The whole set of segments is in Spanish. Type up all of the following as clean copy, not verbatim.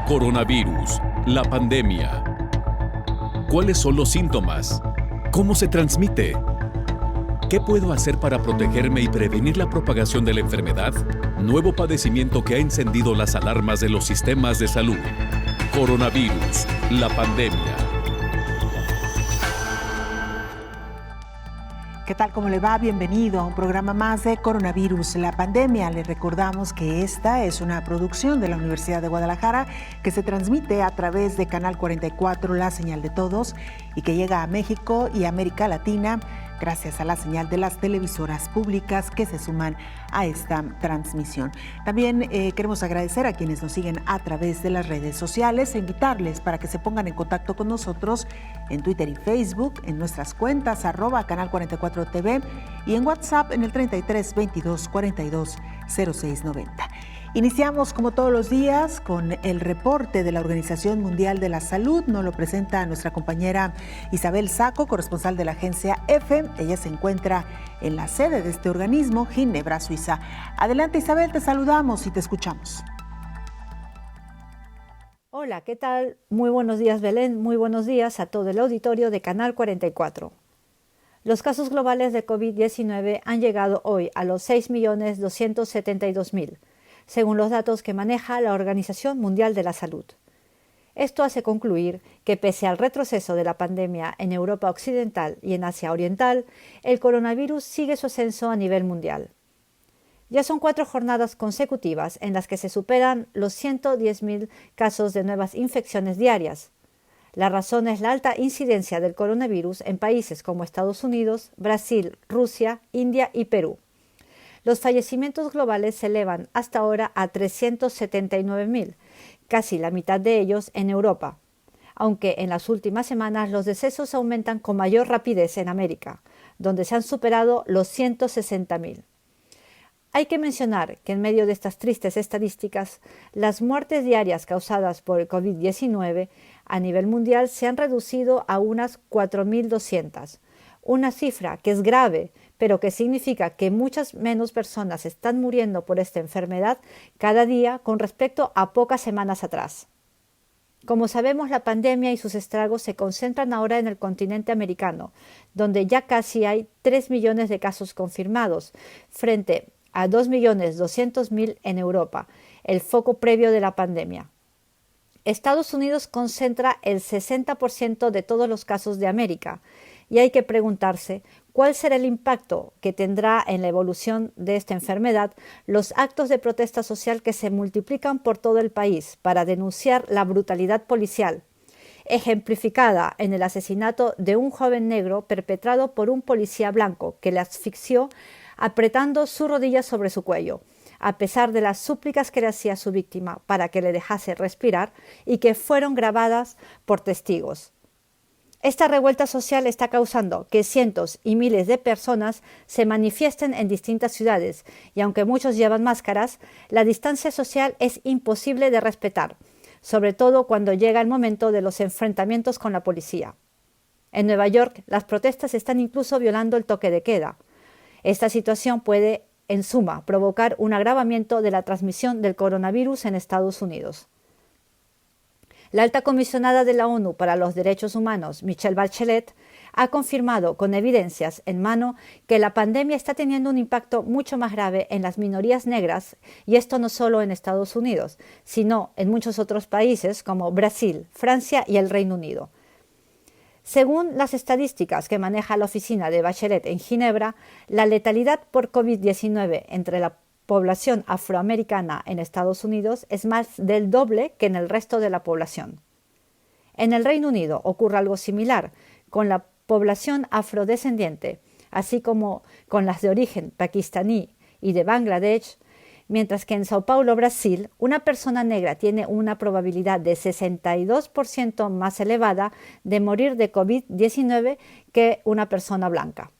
Coronavirus, la pandemia. ¿Cuáles son los síntomas? ¿Cómo se transmite? ¿Qué puedo hacer para protegerme y prevenir la propagación de la enfermedad? Nuevo padecimiento que ha encendido las alarmas de los sistemas de salud. Coronavirus, la pandemia. ¿Qué tal? ¿Cómo le va? Bienvenido a un programa más de Coronavirus, la pandemia. Le recordamos que esta es una producción de la Universidad de Guadalajara que se transmite a través de Canal 44, la señal de todos, y que llega a México y América Latina gracias a la señal de las televisoras públicas que se suman a esta transmisión. También queremos agradecer a quienes nos siguen a través de las redes sociales e invitarles para que se pongan en contacto con nosotros en Twitter y Facebook, en nuestras cuentas @Canal 44 TV y en WhatsApp en el 33 22 42 06 90. Iniciamos como todos los días con el reporte de la Organización Mundial de la Salud. Nos lo presenta nuestra compañera Isabel Saco, corresponsal de la agencia EFE. Ella se encuentra en la sede de este organismo, Ginebra, Suiza. Adelante, Isabel, te saludamos y te escuchamos. Hola, ¿qué tal? Muy buenos días, Belén. Muy buenos días a todo el auditorio de Canal 44. Los casos globales de COVID-19 han llegado hoy a los 6.272.000. según los datos que maneja la Organización Mundial de la Salud. Esto hace concluir que pese al retroceso de la pandemia en Europa Occidental y en Asia Oriental, el coronavirus sigue su ascenso a nivel mundial. Ya son 4 jornadas consecutivas en las que se superan los 110.000 casos de nuevas infecciones diarias. La razón es la alta incidencia del coronavirus en países como Estados Unidos, Brasil, Rusia, India y Perú. Los fallecimientos globales se elevan hasta ahora a 379.000, casi la mitad de ellos en Europa, aunque en las últimas semanas los decesos aumentan con mayor rapidez en América, donde se han superado los 160.000. Hay que mencionar que en medio de estas tristes estadísticas, las muertes diarias causadas por el COVID-19 a nivel mundial se han reducido a unas 4.200, una cifra que es grave, pero que significa que muchas menos personas están muriendo por esta enfermedad cada día con respecto a pocas semanas atrás. Como sabemos, la pandemia y sus estragos se concentran ahora en el continente americano, donde ya casi hay 3 millones de casos confirmados, frente a 2.200.000 en Europa, el foco previo de la pandemia. Estados Unidos concentra el 60% de todos los casos de América, y hay que preguntarse cuál será el impacto que tendrá en la evolución de esta enfermedad los actos de protesta social que se multiplican por todo el país para denunciar la brutalidad policial, ejemplificada en el asesinato de un joven negro perpetrado por un policía blanco que le asfixió apretando su rodilla sobre su cuello, a pesar de las súplicas que le hacía su víctima para que le dejase respirar y que fueron grabadas por testigos. Esta revuelta social está causando que cientos y miles de personas se manifiesten en distintas ciudades y aunque muchos llevan máscaras, la distancia social es imposible de respetar, sobre todo cuando llega el momento de los enfrentamientos con la policía. En Nueva York, las protestas están incluso violando el toque de queda. Esta situación puede, en suma, provocar un agravamiento de la transmisión del coronavirus en Estados Unidos. La alta comisionada de la ONU para los Derechos Humanos, Michelle Bachelet, ha confirmado con evidencias en mano que la pandemia está teniendo un impacto mucho más grave en las minorías negras, y esto no solo en Estados Unidos, sino en muchos otros países como Brasil, Francia y el Reino Unido. Según las estadísticas que maneja la oficina de Bachelet en Ginebra, la letalidad por COVID-19 entre la población afroamericana en Estados Unidos es más del doble que en el resto de la población. En el Reino Unido ocurre algo similar con la población afrodescendiente, así como con las de origen pakistaní y de Bangladesh, mientras que en Sao Paulo, Brasil, una persona negra tiene una probabilidad de 62% más elevada de morir de COVID-19 que una persona blanca.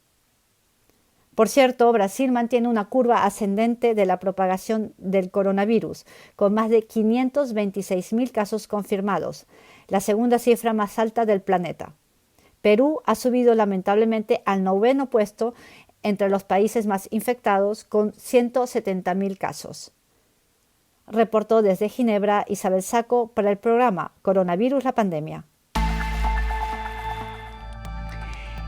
Por cierto, Brasil mantiene una curva ascendente de la propagación del coronavirus, con más de 526.000 casos confirmados, la segunda cifra más alta del planeta. Perú ha subido lamentablemente al 9º puesto entre los países más infectados, con 170.000 casos. Reportó desde Ginebra Isabel Saco para el programa Coronavirus, la pandemia.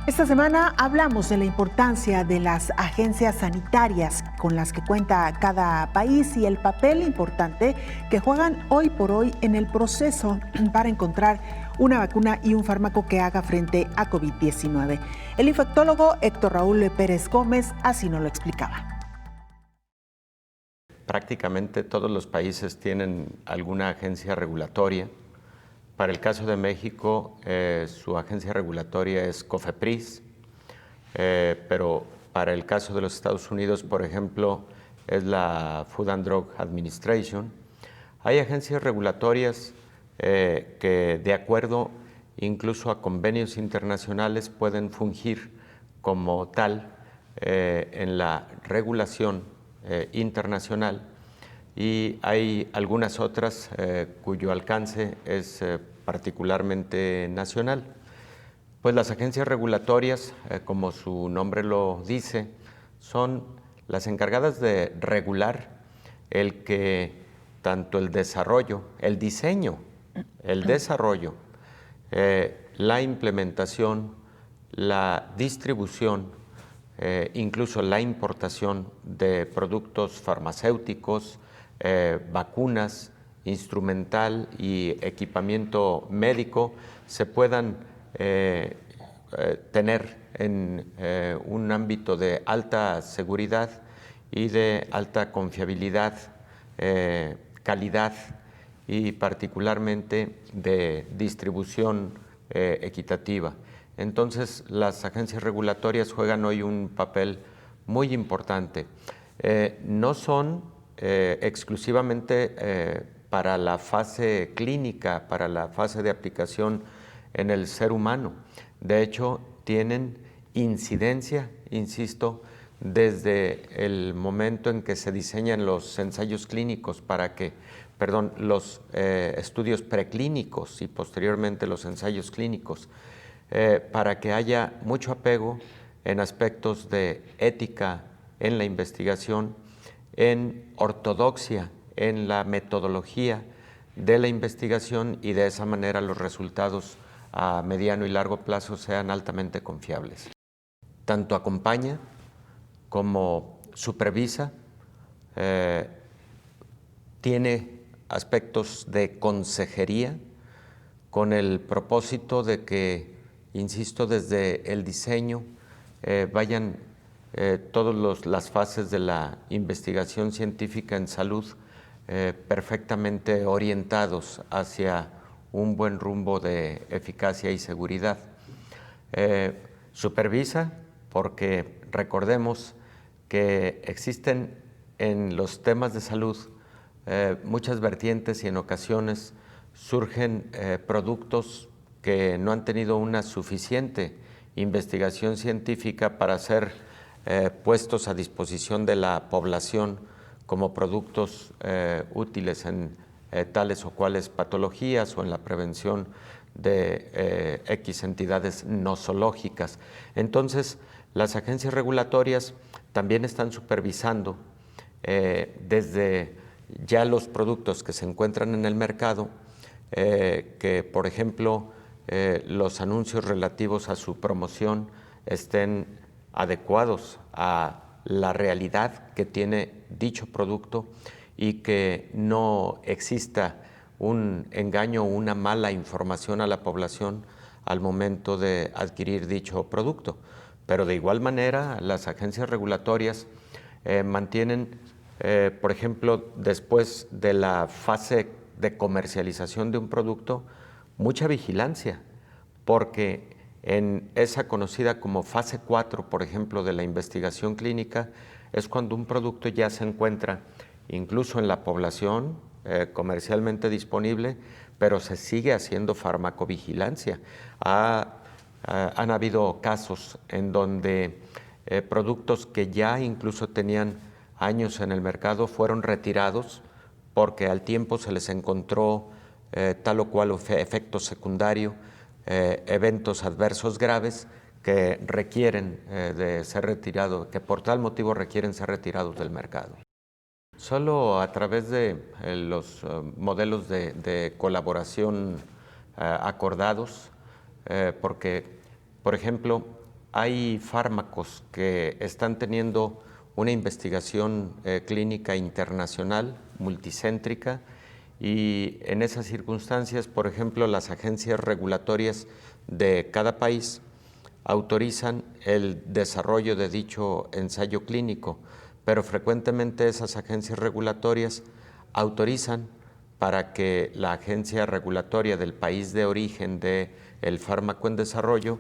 Esta semana hablamos de la importancia de las agencias sanitarias con las que cuenta cada país y el papel importante que juegan hoy por hoy en el proceso para encontrar una vacuna y un fármaco que haga frente a COVID-19. El infectólogo Héctor Raúl Pérez Gómez así nos lo explicaba. Prácticamente todos los países tienen alguna agencia regulatoria. Para el caso de México, su agencia regulatoria es COFEPRIS, pero para el caso de los Estados Unidos, por ejemplo, es la Food and Drug Administration. Hay agencias regulatorias que, de acuerdo incluso a convenios internacionales, pueden fungir como tal en la regulación internacional. Y hay algunas otras cuyo alcance es particularmente nacional. Pues las agencias regulatorias, como su nombre lo dice, son las encargadas de regular el que tanto el desarrollo, el diseño, el desarrollo, la implementación, la distribución, incluso la importación de productos farmacéuticos, vacunas, instrumental y equipamiento médico se puedan tener en un ámbito de alta seguridad y de alta confiabilidad, calidad y particularmente de distribución equitativa. Entonces, las agencias regulatorias juegan hoy un papel muy importante. No son exclusivamente para la fase clínica, para la fase de aplicación en el ser humano. De hecho, tienen incidencia, insisto, desde el momento en que se diseñan los ensayos clínicos los estudios preclínicos y posteriormente los ensayos clínicos, para que haya mucho apego en aspectos de ética en la investigación, en ortodoxia en la metodología de la investigación y de esa manera los resultados a mediano y largo plazo sean altamente confiables. Tanto acompaña como supervisa, tiene aspectos de consejería con el propósito de que, insisto, desde el diseño vayan todas las fases de la investigación científica en salud perfectamente orientados hacia un buen rumbo de eficacia y seguridad. Supervisa porque recordemos que existen en los temas de salud muchas vertientes y en ocasiones surgen productos que no han tenido una suficiente investigación científica para ser puestos a disposición de la población como productos útiles en tales o cuales patologías o en la prevención de X entidades nosológicas. Entonces, las agencias regulatorias también están supervisando desde ya los productos que se encuentran en el mercado, que por ejemplo los anuncios relativos a su promoción estén adecuados a la realidad que tiene dicho producto y que no exista un engaño o una mala información a la población al momento de adquirir dicho producto. Pero de igual manera, las agencias regulatorias mantienen, por ejemplo, después de la fase de comercialización de un producto, mucha vigilancia, porque en esa conocida como fase 4, por ejemplo, de la investigación clínica, es cuando un producto ya se encuentra incluso en la población comercialmente disponible, pero se sigue haciendo farmacovigilancia. Han habido casos en donde productos que ya incluso tenían años en el mercado fueron retirados porque al tiempo se les encontró tal o cual efecto secundario, eventos adversos graves que requieren de ser retirados, que por tal motivo requieren ser retirados del mercado. Solo a través de los modelos de colaboración acordados, porque, por ejemplo, hay fármacos que están teniendo una investigación clínica internacional, multicéntrica, y en esas circunstancias, por ejemplo, las agencias regulatorias de cada país autorizan el desarrollo de dicho ensayo clínico, pero frecuentemente esas agencias regulatorias autorizan para que la agencia regulatoria del país de origen del fármaco en desarrollo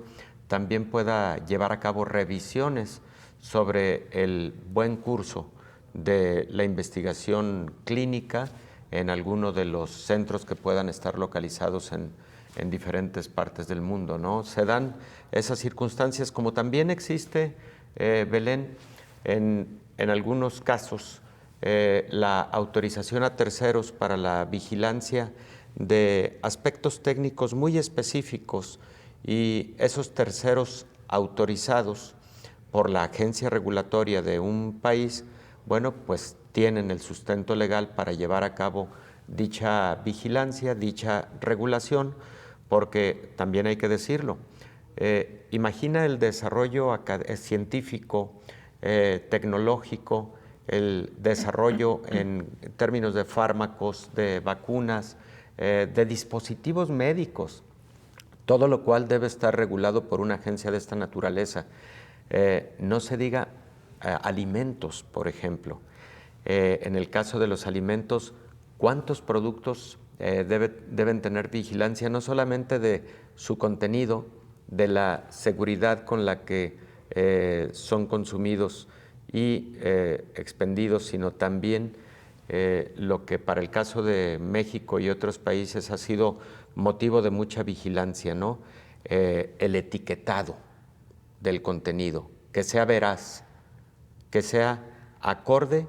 también pueda llevar a cabo revisiones sobre el buen curso de la investigación clínica en alguno de los centros que puedan estar localizados en diferentes partes del mundo, ¿no? Se dan esas circunstancias, como también existe, Belén, en algunos casos, la autorización a terceros para la vigilancia de aspectos técnicos muy específicos, y esos terceros autorizados por la agencia regulatoria de un país, bueno, pues tienen el sustento legal para llevar a cabo dicha vigilancia, dicha regulación, porque también hay que decirlo, imagina el desarrollo científico, tecnológico, el desarrollo en términos de fármacos, de vacunas, de dispositivos médicos, todo lo cual debe estar regulado por una agencia de esta naturaleza. No se diga alimentos, por ejemplo. En el caso de los alimentos, ¿cuántos productos deben tener vigilancia? No solamente de su contenido, de la seguridad con la que son consumidos y expendidos, sino también lo que para el caso de México y otros países ha sido motivo de mucha vigilancia, ¿no? El etiquetado del contenido, que sea veraz, que sea acorde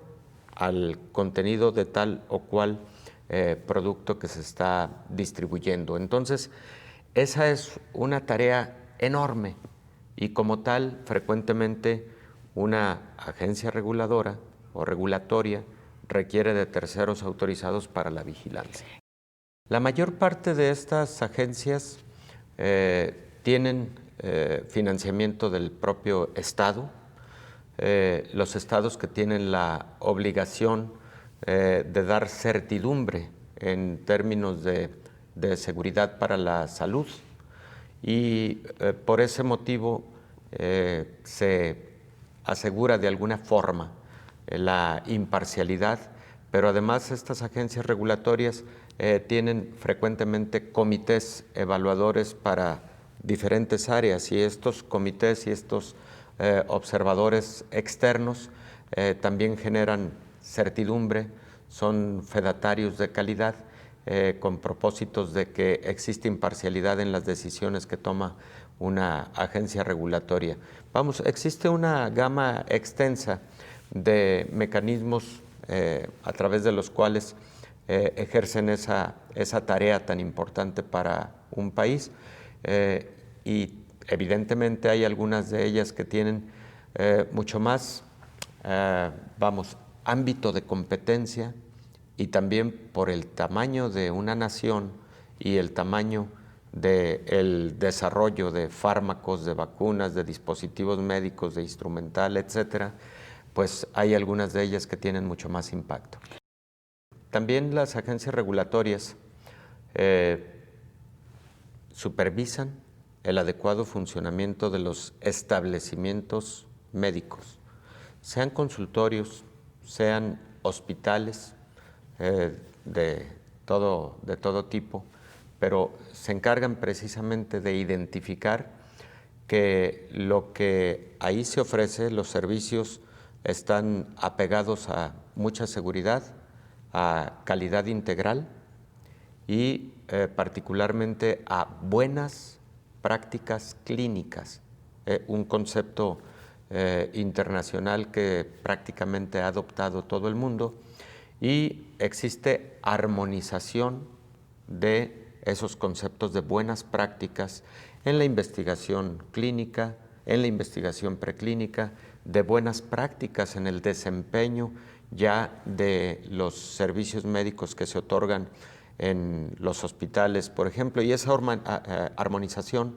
al contenido de tal o cual producto que se está distribuyendo. Entonces, esa es una tarea enorme, y como tal, frecuentemente una agencia reguladora o regulatoria requiere de terceros autorizados para la vigilancia. La mayor parte de estas agencias tienen financiamiento del propio Estado. Los estados que tienen la obligación de dar certidumbre en términos de seguridad para la salud, y por ese motivo se asegura de alguna forma la imparcialidad, pero además estas agencias regulatorias tienen frecuentemente comités evaluadores para diferentes áreas, y estos comités y estos observadores externos también generan certidumbre, son fedatarios de calidad, con propósitos de que existe imparcialidad en las decisiones que toma una agencia regulatoria. Vamos, existe una gama extensa de mecanismos a través de los cuales ejercen esa tarea tan importante para un país, y evidentemente hay algunas de ellas que tienen mucho más, ámbito de competencia, y también por el tamaño de una nación y el tamaño del desarrollo de fármacos, de vacunas, de dispositivos médicos, de instrumental, etcétera, pues hay algunas de ellas que tienen mucho más impacto. También las agencias regulatorias supervisan el adecuado funcionamiento de los establecimientos médicos, sean consultorios, sean hospitales de todo tipo, pero se encargan precisamente de identificar que lo que ahí se ofrece, los servicios, están apegados a mucha seguridad, a calidad integral y particularmente a buenas prácticas clínicas, un concepto internacional que prácticamente ha adoptado todo el mundo, y existe armonización de esos conceptos de buenas prácticas en la investigación clínica, en la investigación preclínica, de buenas prácticas en el desempeño ya de los servicios médicos que se otorgan en los hospitales, por ejemplo, y esa armonización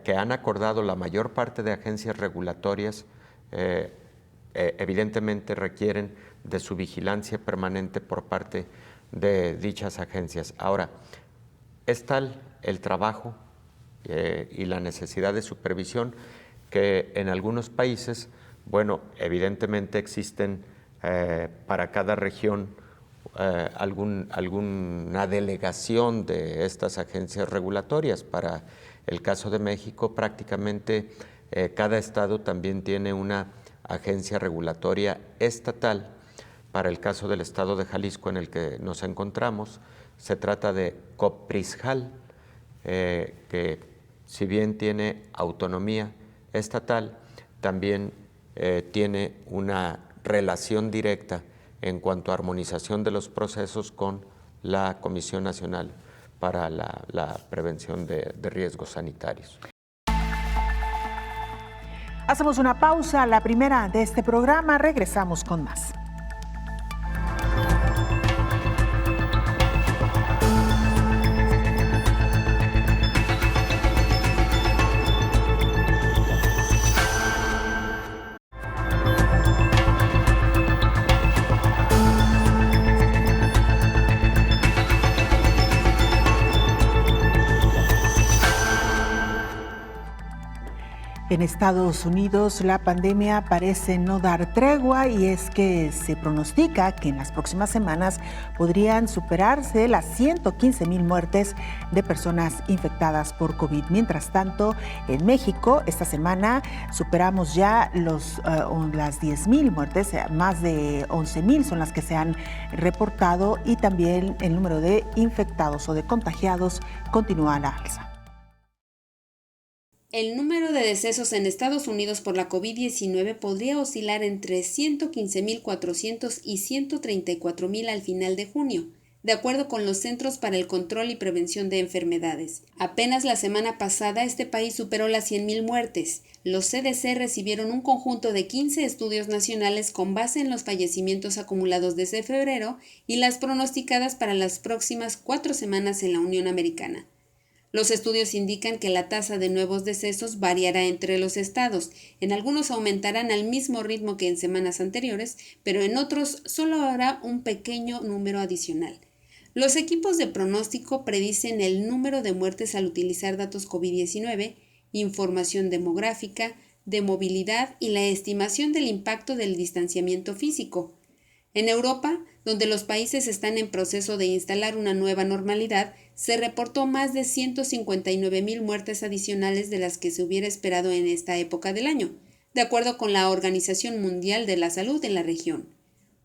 que han acordado la mayor parte de agencias regulatorias evidentemente requieren de su vigilancia permanente por parte de dichas agencias. Ahora, es tal el trabajo y la necesidad de supervisión que en algunos países, bueno, evidentemente existen para cada región alguna delegación de estas agencias regulatorias. Para el caso de México, prácticamente cada estado también tiene una agencia regulatoria estatal. Para el caso del estado de Jalisco, en el que nos encontramos, se trata de Coprisjal, que si bien tiene autonomía estatal, también tiene una relación directa en cuanto a armonización de los procesos con la Comisión Nacional para la Prevención de Riesgos Sanitarios. Hacemos una pausa, la primera de este programa, regresamos con más. En Estados Unidos la pandemia parece no dar tregua y es que se pronostica que en las próximas semanas podrían superarse las 115,000 muertes de personas infectadas por COVID. Mientras tanto, en México esta semana superamos ya las 10,000 muertes, más de 11,000 son las que se han reportado y también el número de infectados o de contagiados continúa a la alza. El número de decesos en Estados Unidos por la COVID-19 podría oscilar entre 115,400 y 134,000 al final de junio, de acuerdo con los Centros para el Control y Prevención de Enfermedades. Apenas la semana pasada este país superó las 100,000 muertes. Los CDC recibieron un conjunto de 15 estudios nacionales con base en los fallecimientos acumulados desde febrero y las pronosticadas para las próximas 4 semanas en la Unión Americana. Los estudios indican que la tasa de nuevos decesos variará entre los estados. En algunos aumentarán al mismo ritmo que en semanas anteriores, pero en otros solo habrá un pequeño número adicional. Los equipos de pronóstico predicen el número de muertes al utilizar datos COVID-19, información demográfica, de movilidad y la estimación del impacto del distanciamiento físico. En Europa, donde los países están en proceso de instalar una nueva normalidad, se reportó más de 159,000 muertes adicionales de las que se hubiera esperado en esta época del año, de acuerdo con la Organización Mundial de la Salud en la región.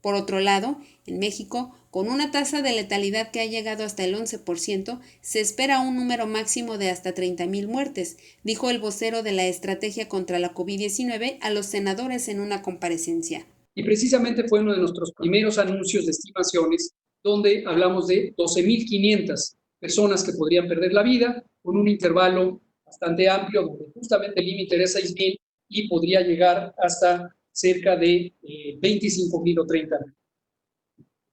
Por otro lado, en México, con una tasa de letalidad que ha llegado hasta el 11%, se espera un número máximo de hasta 30,000 muertes, dijo el vocero de la Estrategia contra la COVID-19 a los senadores en una comparecencia. Y precisamente fue uno de nuestros primeros anuncios de estimaciones donde hablamos de 12,500 personas que podrían perder la vida con un intervalo bastante amplio donde justamente el límite era 6,000 y podría llegar hasta cerca de 25,000 o 30,000.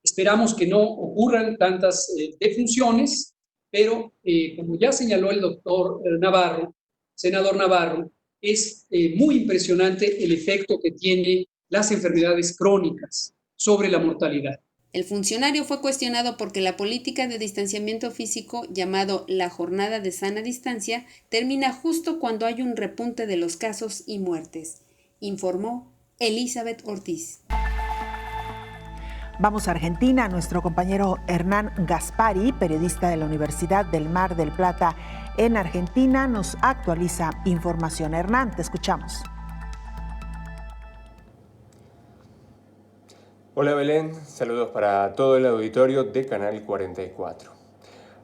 Esperamos que no ocurran tantas defunciones, pero como ya señaló el doctor Navarro, senador Navarro, es muy impresionante el efecto que tiene las enfermedades crónicas sobre la mortalidad. El funcionario fue cuestionado porque la política de distanciamiento físico, llamado la Jornada de Sana Distancia, termina justo cuando hay un repunte de los casos y muertes, informó Elizabeth Ortiz. Vamos a Argentina. Nuestro compañero Hernán Gaspari, periodista de la Universidad del Mar del Plata en Argentina, nos actualiza información. Hernán, te escuchamos. Hola Belén, saludos para todo el auditorio de Canal 44.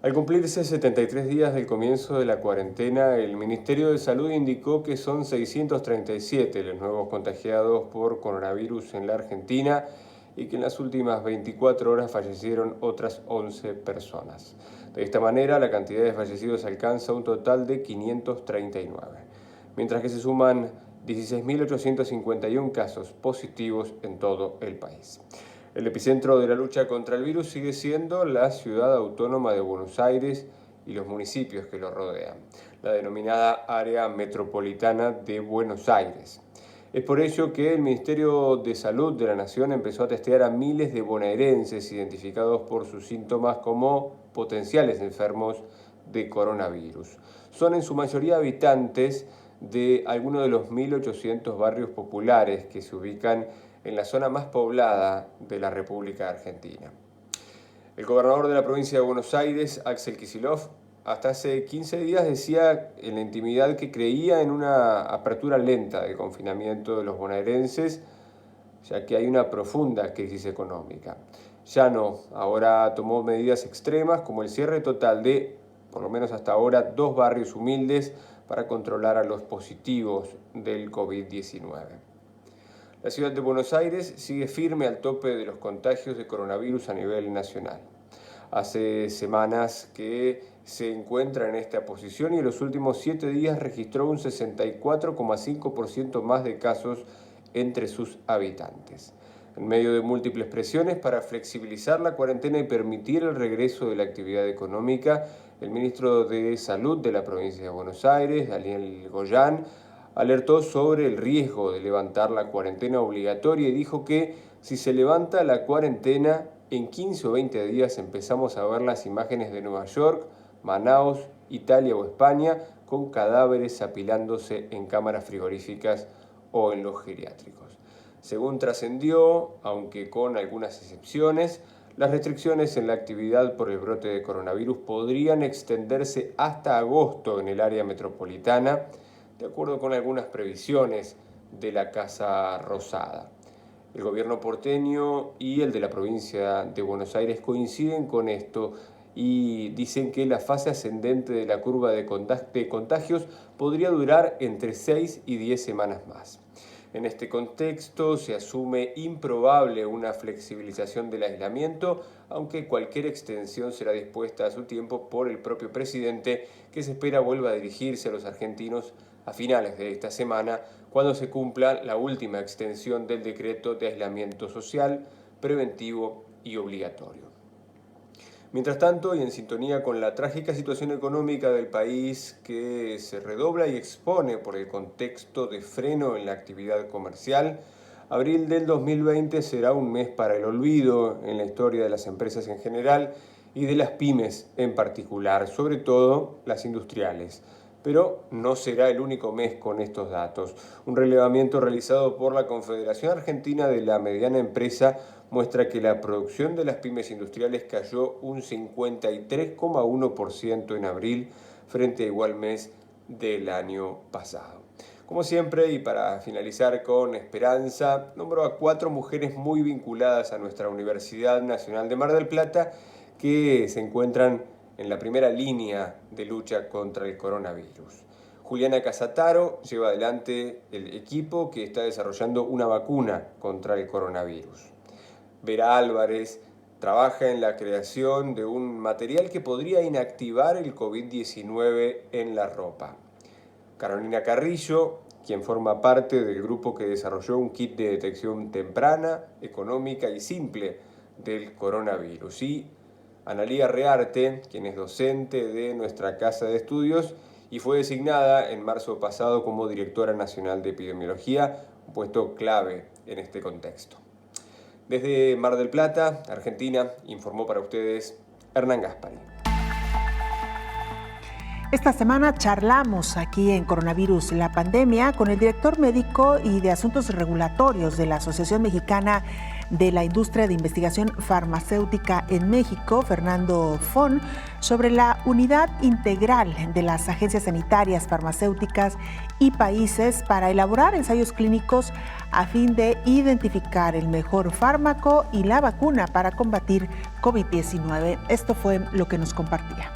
Al cumplirse 73 días del comienzo de la cuarentena, el Ministerio de Salud indicó que son 637 los nuevos contagiados por coronavirus en la Argentina y que en las últimas 24 horas fallecieron otras 11 personas. De esta manera, la cantidad de fallecidos alcanza un total de 539, mientras que se suman 16.851 casos positivos en todo el país. El epicentro de la lucha contra el virus sigue siendo la ciudad autónoma de Buenos Aires y los municipios que lo rodean, la denominada Área Metropolitana de Buenos Aires. Es por ello que el Ministerio de Salud de la Nación empezó a testear a miles de bonaerenses identificados por sus síntomas como potenciales enfermos de coronavirus. Son en su mayoría habitantes de algunos de los 1.800 barrios populares que se ubican en la zona más poblada de la República Argentina. El gobernador de la provincia de Buenos Aires, Axel Kicillof, hasta hace 15 días decía en la intimidad que creía en una apertura lenta del confinamiento de los bonaerenses, ya que hay una profunda crisis económica. Ya no, ahora tomó medidas extremas como el cierre total de, por lo menos hasta ahora, 2 barrios humildes para controlar a los positivos del COVID-19. La ciudad de Buenos Aires sigue firme al tope de los contagios de coronavirus a nivel nacional. Hace semanas que se encuentra en esta posición y en los últimos 7 días registró un 64,5% más de casos entre sus habitantes. En medio de múltiples presiones para flexibilizar la cuarentena y permitir el regreso de la actividad económica, el ministro de Salud de la provincia de Buenos Aires, Daniel Goyan, alertó sobre el riesgo de levantar la cuarentena obligatoria y dijo que si se levanta la cuarentena, en 15 o 20 días empezamos a ver las imágenes de Nueva York, Manaos, Italia o España con cadáveres apilándose en cámaras frigoríficas o en los geriátricos. Según trascendió, aunque con algunas excepciones, las restricciones en la actividad por el brote de coronavirus podrían extenderse hasta agosto en el área metropolitana, de acuerdo con algunas previsiones de la Casa Rosada. El gobierno porteño y el de la provincia de Buenos Aires coinciden con esto y dicen que la fase ascendente de la curva de contagios podría durar entre 6 y 10 semanas más. En este contexto se asume improbable una flexibilización del aislamiento, aunque cualquier extensión será dispuesta a su tiempo por el propio presidente, que se espera vuelva a dirigirse a los argentinos a finales de esta semana, cuando se cumpla la última extensión del decreto de aislamiento social, preventivo y obligatorio. Mientras tanto, y en sintonía con la trágica situación económica del país que se redobla y expone por el contexto de freno en la actividad comercial, abril del 2020 será un mes para el olvido en la historia de las empresas en general y de las pymes en particular, sobre todo las industriales. Pero no será el único mes con estos datos. Un relevamiento realizado por la Confederación Argentina de la Mediana Empresa muestra que la producción de las pymes industriales cayó un 53,1% en abril frente a igual mes del año pasado. Como siempre, y para finalizar con esperanza, nombro a 4 mujeres muy vinculadas a nuestra Universidad Nacional de Mar del Plata que se encuentran en la primera línea de lucha contra el coronavirus. Juliana Casataro lleva adelante el equipo que está desarrollando una vacuna contra el coronavirus. Vera Álvarez trabaja en la creación de un material que podría inactivar el COVID-19 en la ropa. Carolina Carrillo, quien forma parte del grupo que desarrolló un kit de detección temprana, económica y simple del coronavirus. Y Analía Rearte, quien es docente de nuestra casa de estudios y fue designada en marzo pasado como directora nacional de epidemiología, un puesto clave en este contexto. Desde Mar del Plata, Argentina, informó para ustedes Hernán Gaspari. Esta semana charlamos aquí en Coronavirus, la pandemia, con el director médico y de asuntos regulatorios de la Asociación Mexicana de la Industria de Investigación Farmacéutica en México, Fernando Fon, sobre la unidad integral de las agencias sanitarias, farmacéuticas y países para elaborar ensayos clínicos a fin de identificar el mejor fármaco y la vacuna para combatir COVID-19. Esto fue lo que nos compartía.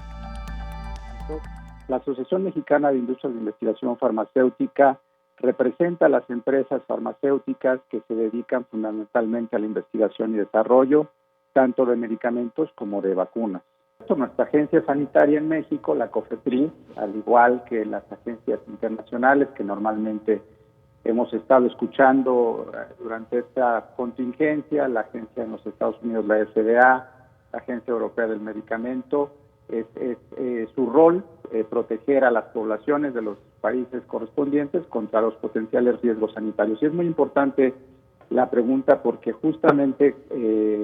La Asociación Mexicana de Industria de Investigación Farmacéutica representa a las empresas farmacéuticas que se dedican fundamentalmente a la investigación y desarrollo, tanto de medicamentos como de vacunas. Nuestra agencia sanitaria en México, la COFEPRIS, al igual que las agencias internacionales que normalmente Hemos estado escuchando durante esta contingencia la agencia en los Estados Unidos, la FDA, la Agencia Europea del Medicamento. Es su rol proteger a las poblaciones de los países correspondientes contra los potenciales riesgos sanitarios. Y es muy importante la pregunta porque justamente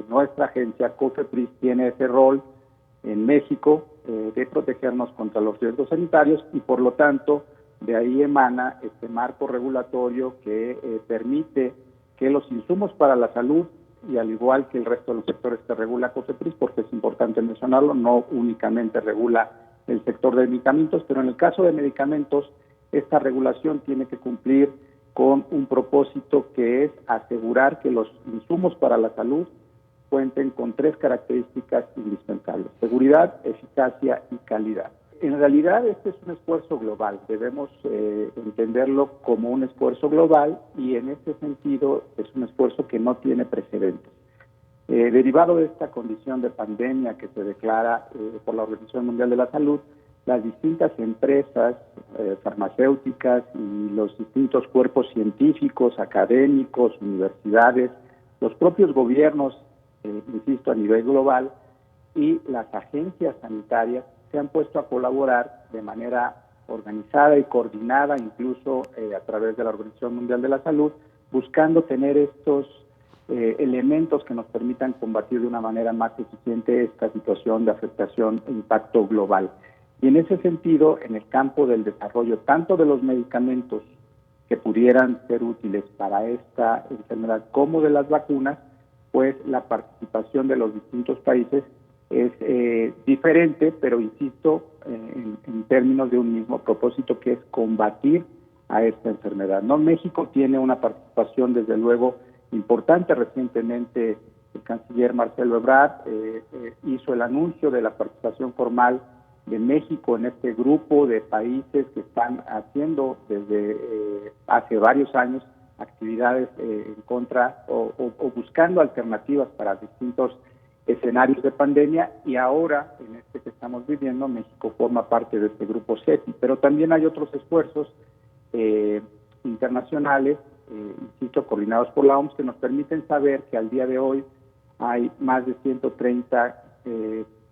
nuestra agencia, COFEPRIS, tiene ese rol en México de protegernos contra los riesgos sanitarios y por lo tanto de ahí emana este marco regulatorio que permite que los insumos para la salud, y al igual que el resto de los sectores que regula COFEPRIS, porque es importante mencionarlo, no únicamente regula el sector de medicamentos, pero en el caso de medicamentos, esta regulación tiene que cumplir con un propósito que es asegurar que los insumos para la salud cuenten con 3 características indispensables: seguridad, eficacia y calidad. En realidad este es un esfuerzo global, debemos entenderlo como un esfuerzo global y en este sentido es un esfuerzo que no tiene precedentes. Derivado de esta condición de pandemia que se declara por la Organización Mundial de la Salud, las distintas empresas farmacéuticas y los distintos cuerpos científicos, académicos, universidades, los propios gobiernos, insisto, a nivel global, y las agencias sanitarias se han puesto a colaborar de manera organizada y coordinada, incluso a través de la Organización Mundial de la Salud, buscando tener estos elementos que nos permitan combatir de una manera más eficiente esta situación de afectación e impacto global. Y en ese sentido, en el campo del desarrollo tanto de los medicamentos que pudieran ser útiles para esta enfermedad como de las vacunas, pues la participación de los distintos países es diferente, pero insisto, en términos de un mismo propósito, que es combatir a esta enfermedad, ¿no? México tiene una participación, desde luego, importante. Recientemente el canciller Marcelo Ebrard hizo el anuncio de la participación formal de México en este grupo de países que están haciendo desde hace varios años actividades en contra o buscando alternativas para distintos escenarios de pandemia, y ahora, en este que estamos viviendo, México forma parte de este grupo CEPI, pero también hay otros esfuerzos internacionales, insisto, coordinados por la OMS, que nos permiten saber que al día de hoy hay más de 130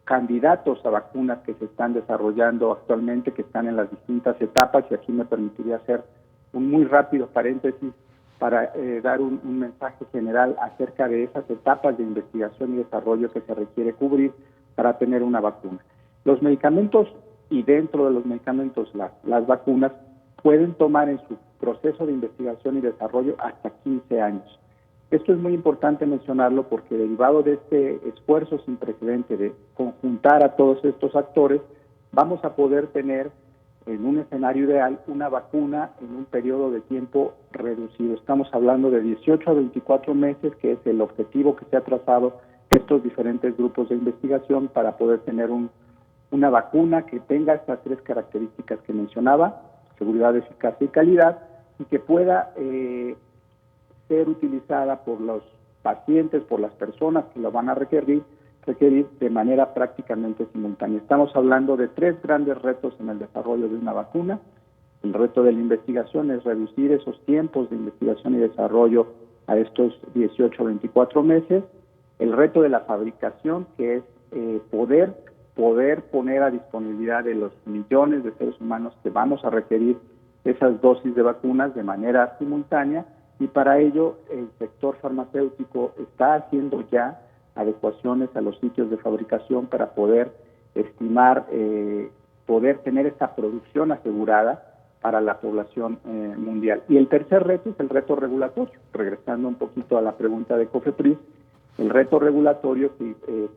candidatos a vacunas que se están desarrollando actualmente, que están en las distintas etapas, y aquí me permitiría hacer un muy rápido paréntesis para dar un mensaje general acerca de esas etapas de investigación y desarrollo que se requiere cubrir para tener una vacuna. Los medicamentos, y dentro de los medicamentos las vacunas, pueden tomar en su proceso de investigación y desarrollo hasta 15 años. Esto es muy importante mencionarlo porque, derivado de este esfuerzo sin precedente de conjuntar a todos estos actores, vamos a poder tener en un escenario ideal una vacuna en un periodo de tiempo reducido. Estamos hablando de 18 a 24 meses, que es el objetivo que se ha trazado estos diferentes grupos de investigación para poder tener una vacuna que tenga estas 3 características que mencionaba: seguridad, eficacia y calidad, y que pueda ser utilizada por los pacientes, por las personas que lo van a requerir de manera prácticamente simultánea. Estamos hablando de 3 grandes retos en el desarrollo de una vacuna. El reto de la investigación es reducir esos tiempos de investigación y desarrollo a estos 18 o 24 meses. El reto de la fabricación, que es poder poner a disponibilidad de los millones de seres humanos que vamos a requerir esas dosis de vacunas de manera simultánea, y para ello el sector farmacéutico está haciendo ya adecuaciones a los sitios de fabricación para poder estimar, poder tener esta producción asegurada para la población mundial. Y el tercer reto es el reto regulatorio. Regresando un poquito a la pregunta de COFEPRIS, el reto regulatorio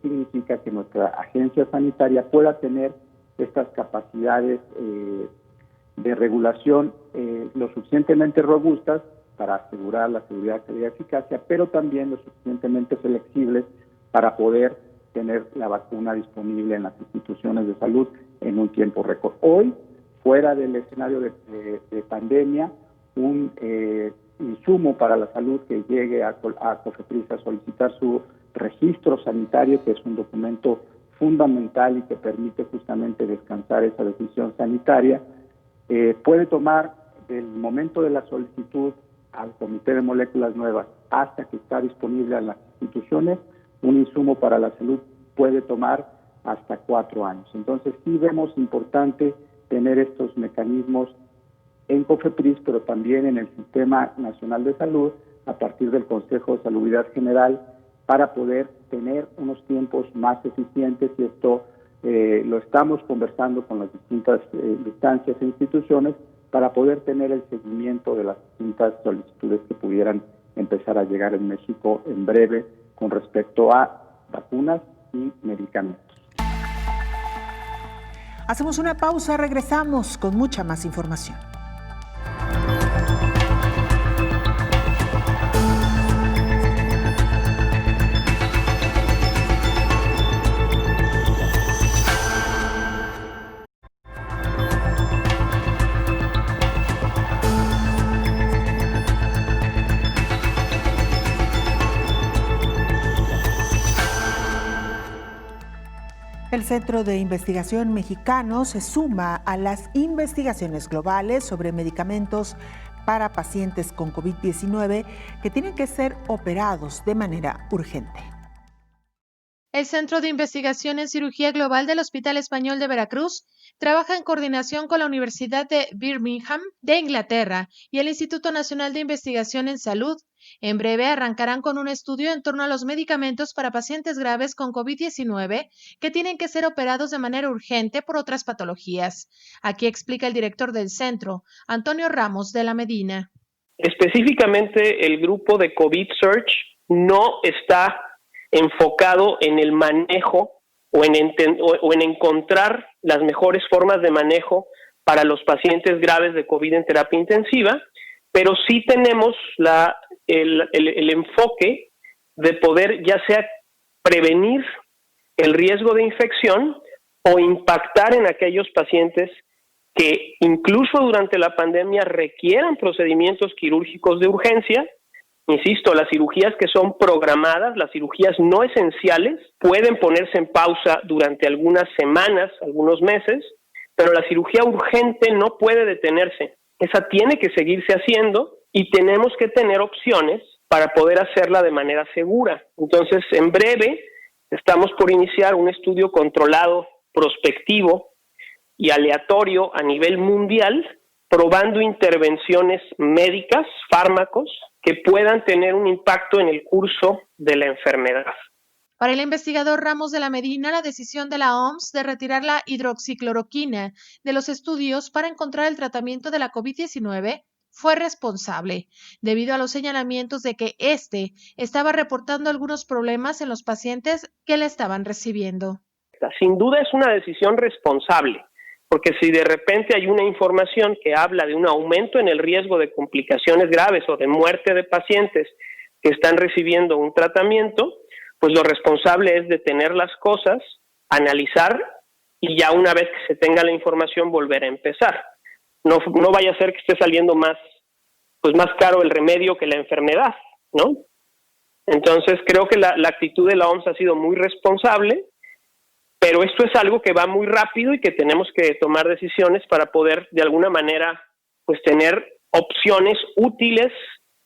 significa que nuestra agencia sanitaria pueda tener estas capacidades de regulación lo suficientemente robustas para asegurar la seguridad, calidad y eficacia, pero también lo suficientemente flexibles para poder tener la vacuna disponible en las instituciones de salud en un tiempo récord. Hoy, fuera del escenario de pandemia, un insumo para la salud que llegue a COFEPRIS a solicitar su registro sanitario, que es un documento fundamental y que permite justamente descansar esa decisión sanitaria, puede tomar desde el momento de la solicitud al Comité de Moléculas Nuevas hasta que está disponible a las instituciones, un insumo para la salud puede tomar hasta 4 años. Entonces sí vemos importante tener estos mecanismos en COFEPRIS, pero también en el Sistema Nacional de Salud, a partir del Consejo de Salubridad General, para poder tener unos tiempos más eficientes, y esto lo estamos conversando con las distintas instancias e instituciones para poder tener el seguimiento de las distintas solicitudes que pudieran empezar a llegar en México en breve con respecto a vacunas y medicamentos. Hacemos una pausa, regresamos con mucha más información. El Centro de Investigación Mexicano se suma a las investigaciones globales sobre medicamentos para pacientes con COVID-19 que tienen que ser operados de manera urgente. El Centro de Investigación en Cirugía Global del Hospital Español de Veracruz trabaja en coordinación con la Universidad de Birmingham de Inglaterra y el Instituto Nacional de Investigación en Salud. En breve arrancarán con un estudio en torno a los medicamentos para pacientes graves con COVID-19 que tienen que ser operados de manera urgente por otras patologías. Aquí explica el director del centro, Antonio Ramos de la Medina. Específicamente, el grupo de COVID Search no está enfocado en el manejo o en encontrar las mejores formas de manejo para los pacientes graves de COVID en terapia intensiva, pero sí tenemos el enfoque de poder ya sea prevenir el riesgo de infección o impactar en aquellos pacientes que incluso durante la pandemia requieran procedimientos quirúrgicos de urgencia. Insisto, las cirugías que son programadas, las cirugías no esenciales, pueden ponerse en pausa durante algunas semanas, algunos meses, pero la cirugía urgente no puede detenerse. Esa tiene que seguirse haciendo y tenemos que tener opciones para poder hacerla de manera segura. Entonces, en breve, estamos por iniciar un estudio controlado, prospectivo y aleatorio a nivel mundial, probando intervenciones médicas, fármacos, que puedan tener un impacto en el curso de la enfermedad. Para el investigador Ramos de la Medina, la decisión de la OMS de retirar la hidroxicloroquina de los estudios para encontrar el tratamiento de la COVID-19 fue responsable, debido a los señalamientos de que estaba reportando algunos problemas en los pacientes que la estaban recibiendo. Sin duda es una decisión responsable, porque si de repente hay una información que habla de un aumento en el riesgo de complicaciones graves o de muerte de pacientes que están recibiendo un tratamiento, pues lo responsable es detener las cosas, analizar y ya una vez que se tenga la información volver a empezar. No vaya a ser que esté saliendo más caro el remedio que la enfermedad, ¿no? Entonces creo que la actitud de la OMS ha sido muy responsable, pero esto es algo que va muy rápido y que tenemos que tomar decisiones para poder de alguna manera pues tener opciones útiles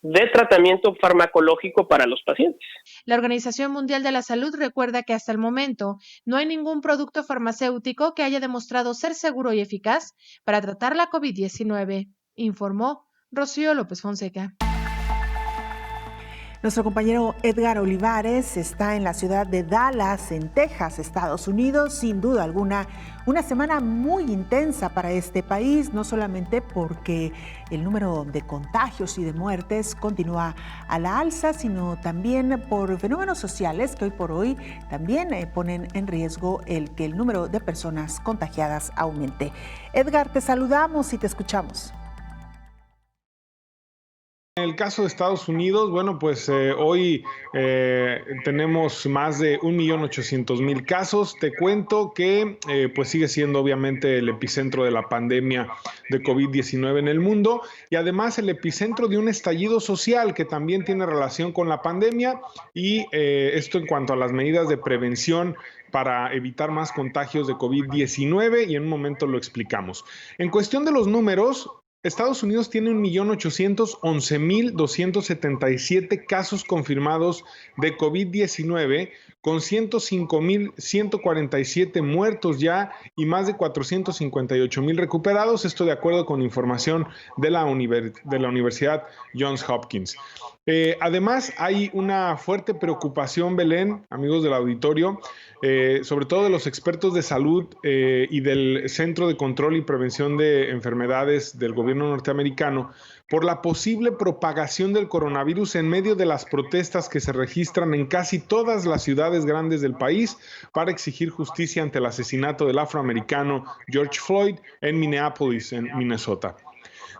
de tratamiento farmacológico para los pacientes. La Organización Mundial de la Salud recuerda que hasta el momento no hay ningún producto farmacéutico que haya demostrado ser seguro y eficaz para tratar la COVID-19, informó Rocío López Fonseca. Nuestro compañero Edgar Olivares está en la ciudad de Dallas, en Texas, Estados Unidos. Sin duda alguna, una semana muy intensa para este país, no solamente porque el número de contagios y de muertes continúa a la alza, sino también por fenómenos sociales que hoy por hoy también ponen en riesgo que el número de personas contagiadas aumente. Edgar, te saludamos y te escuchamos. En el caso de Estados Unidos, bueno, pues hoy tenemos más de 1.800.000 casos. Te cuento que pues sigue siendo obviamente el epicentro de la pandemia de COVID-19 en el mundo y además el epicentro de un estallido social que también tiene relación con la pandemia y esto en cuanto a las medidas de prevención para evitar más contagios de COVID-19 y en un momento lo explicamos. En cuestión de los números, Estados Unidos tiene 1.811.277 casos confirmados de COVID-19, con 105.147 muertos ya y más de 458.000 recuperados, esto de acuerdo con información de la Universidad Johns Hopkins. Además, hay una fuerte preocupación, Belén, amigos del auditorio, sobre todo de los expertos de salud y del Centro de Control y Prevención de Enfermedades del gobierno norteamericano, por la posible propagación del coronavirus en medio de las protestas que se registran en casi todas las ciudades grandes del país para exigir justicia ante el asesinato del afroamericano George Floyd en Minneapolis, en Minnesota.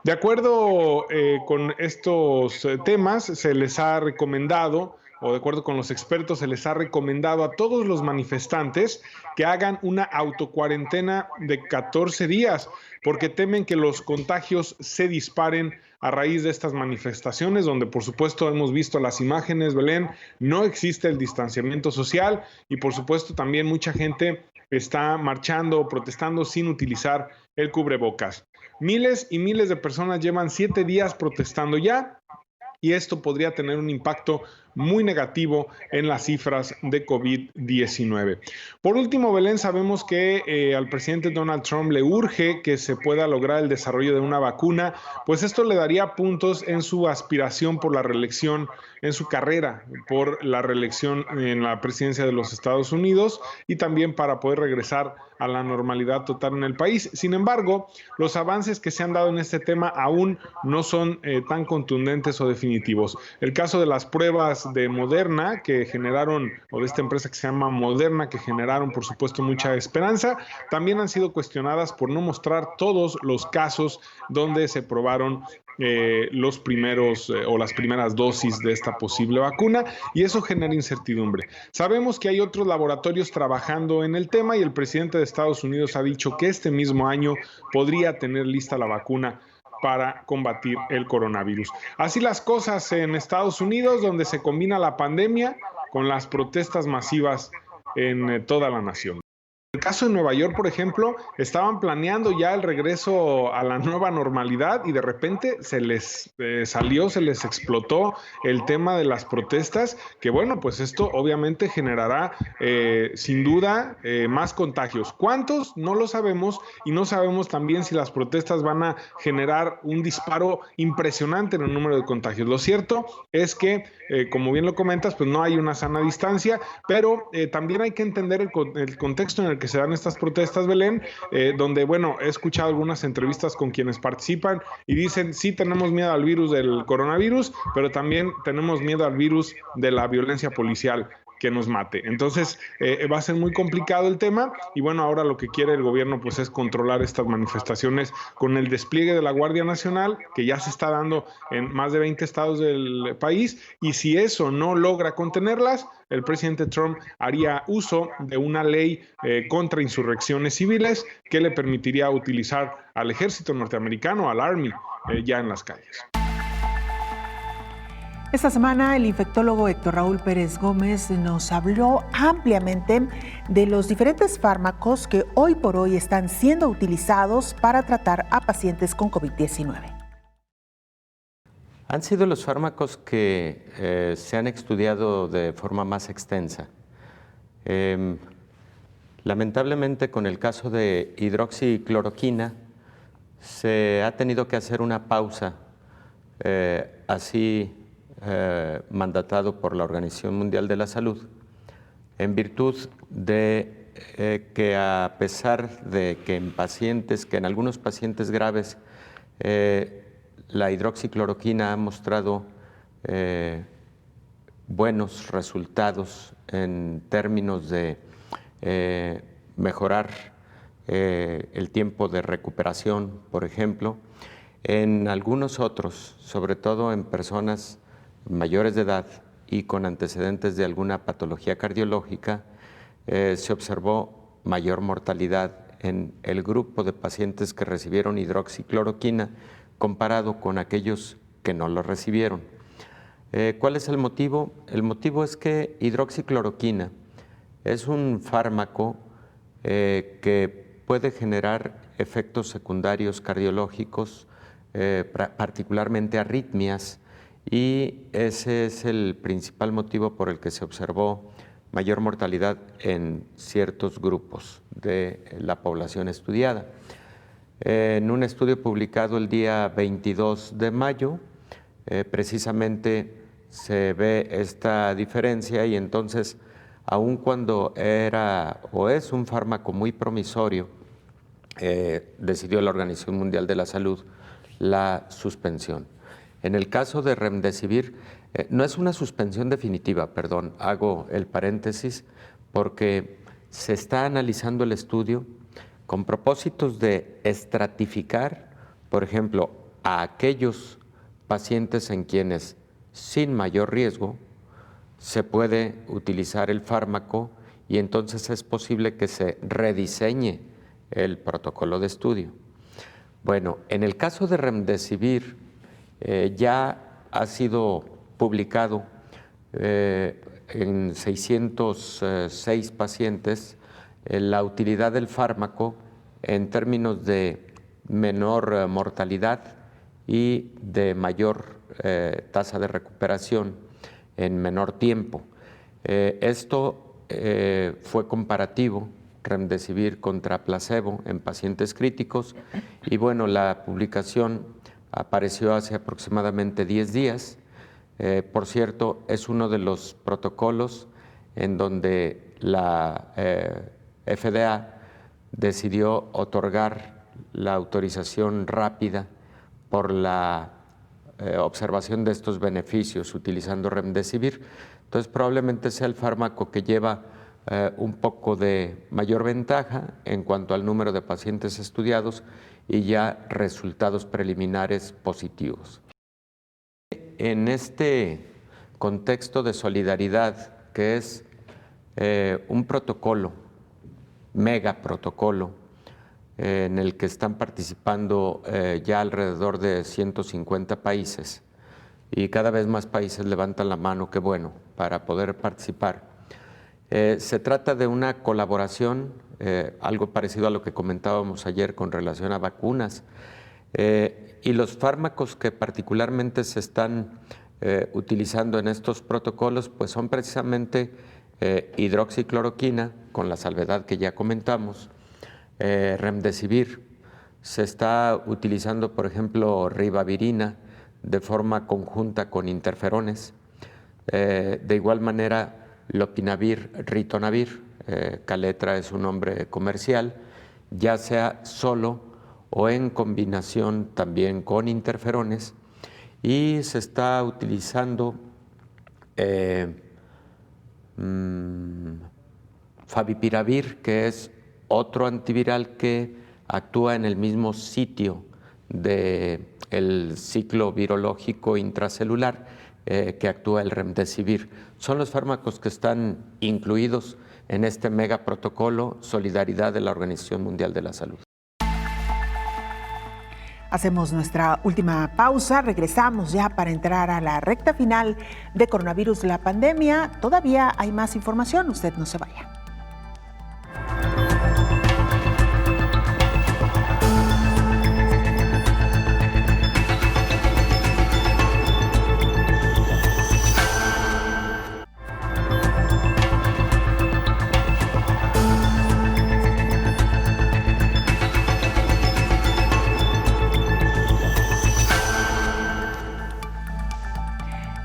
De acuerdo con estos temas, se les ha recomendado, o de acuerdo con los expertos, se les ha recomendado a todos los manifestantes que hagan una autocuarentena de 14 días, porque temen que los contagios se disparen a raíz de estas manifestaciones, donde por supuesto hemos visto las imágenes, Belén, no existe el distanciamiento social y por supuesto también mucha gente está marchando o protestando sin utilizar el cubrebocas. Miles y miles de personas llevan 7 días protestando ya, y esto podría tener un impacto muy negativo en las cifras de COVID-19. Por último, Belén, sabemos que al presidente Donald Trump le urge que se pueda lograr el desarrollo de una vacuna, pues esto le daría puntos en su aspiración por la reelección, en su carrera por la reelección en la presidencia de los Estados Unidos y también para poder regresar a la normalidad total en el país. Sin embargo, los avances que se han dado en este tema aún no son tan contundentes o definitivos. El caso de las pruebas de Moderna que generaron, o de esta empresa que se llama Moderna, que generaron por supuesto mucha esperanza, también han sido cuestionadas por no mostrar todos los casos donde se probaron los primeros o las primeras dosis de esta posible vacuna, y eso genera incertidumbre. Sabemos que hay otros laboratorios trabajando en el tema y el presidente de Estados Unidos ha dicho que este mismo año podría tener lista la vacuna para combatir el coronavirus. Así las cosas en Estados Unidos, donde se combina la pandemia con las protestas masivas en toda la nación. En el caso de Nueva York, por ejemplo, estaban planeando ya el regreso a la nueva normalidad y de repente se les se les explotó el tema de las protestas, que bueno, pues esto obviamente generará sin duda más contagios. ¿Cuántos? No lo sabemos, y no sabemos también si las protestas van a generar un disparo impresionante en el número de contagios. Lo cierto es que, como bien lo comentas, pues no hay una sana distancia, pero también hay que entender el contexto en el que se dan estas protestas, Belén, donde, bueno, he escuchado algunas entrevistas con quienes participan y dicen, sí tenemos miedo al virus del coronavirus, pero también tenemos miedo al virus de la violencia policial que nos mate. Entonces va a ser muy complicado el tema y bueno, ahora lo que quiere el gobierno pues es controlar estas manifestaciones con el despliegue de la Guardia Nacional, que ya se está dando en más de 20 estados del país, y si eso no logra contenerlas, el presidente Trump haría uso de una ley contra insurrecciones civiles que le permitiría utilizar al ejército norteamericano, al Army, ya en las calles. Esta semana el infectólogo Héctor Raúl Pérez Gómez nos habló ampliamente de los diferentes fármacos que hoy por hoy están siendo utilizados para tratar a pacientes con COVID-19. Han sido los fármacos que se han estudiado de forma más extensa. Lamentablemente, con el caso de hidroxicloroquina, se ha tenido que hacer una pausa, mandatado por la Organización Mundial de la Salud, en virtud de que a pesar de que en algunos pacientes graves la hidroxicloroquina ha mostrado buenos resultados en términos de mejorar el tiempo de recuperación, por ejemplo, en algunos otros, sobre todo en personas mayores de edad y con antecedentes de alguna patología cardiológica, se observó mayor mortalidad en el grupo de pacientes que recibieron hidroxicloroquina comparado con aquellos que no lo recibieron. ¿Cuál es el motivo? El motivo es que hidroxicloroquina es un fármaco que puede generar efectos secundarios cardiológicos particularmente arritmias, y ese es el principal motivo por el que se observó mayor mortalidad en ciertos grupos de la población estudiada. En un estudio publicado el día 22 de mayo, precisamente se ve esta diferencia, y entonces, aun cuando era o es un fármaco muy promisorio, decidió la Organización Mundial de la Salud la suspensión. En el caso de Remdesivir, no es una suspensión definitiva, perdón, hago el paréntesis, porque se está analizando el estudio con propósitos de estratificar, por ejemplo, a aquellos pacientes en quienes, sin mayor riesgo, se puede utilizar el fármaco, y entonces es posible que se rediseñe el protocolo de estudio. Bueno, en el caso de Remdesivir, ya ha sido publicado en 606 pacientes la utilidad del fármaco en términos de menor mortalidad y de mayor tasa de recuperación en menor tiempo. Esto fue comparativo, Remdesivir contra placebo en pacientes críticos, y bueno, la publicación apareció hace aproximadamente 10 días. Por cierto, es uno de los protocolos en donde la FDA decidió otorgar la autorización rápida por la observación de estos beneficios utilizando Remdesivir. Entonces, probablemente sea el fármaco que lleva un poco de mayor ventaja en cuanto al número de pacientes estudiados y ya resultados preliminares positivos. En este contexto de solidaridad, que es un protocolo, megaprotocolo, en el que están participando ya alrededor de 150 países, y cada vez más países levantan la mano, qué bueno, para poder participar. Se trata de una colaboración, algo parecido a lo que comentábamos ayer con relación a vacunas, y los fármacos que particularmente se están utilizando en estos protocolos, pues son precisamente hidroxicloroquina, con la salvedad que ya comentamos, Remdesivir. Se está utilizando, por ejemplo, ribavirina de forma conjunta con interferones. De igual manera, lopinavir, ritonavir, Kaletra es un nombre comercial, ya sea solo o en combinación también con interferones, y se está utilizando favipiravir, que es otro antiviral que actúa en el mismo sitio del ciclo virológico intracelular que actúa el Remdesivir. Son los fármacos que están incluidos en este megaprotocolo Solidaridad de la Organización Mundial de la Salud. Hacemos nuestra última pausa, regresamos ya para entrar a la recta final de Coronavirus, la pandemia. Todavía hay más información, usted no se vaya.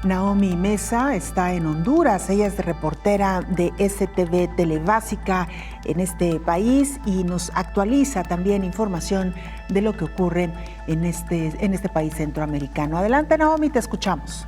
Naomi Mesa está en Honduras, ella es reportera de STV Telebásica en este país y nos actualiza también información de lo que ocurre en este país centroamericano. Adelante, Naomi, te escuchamos.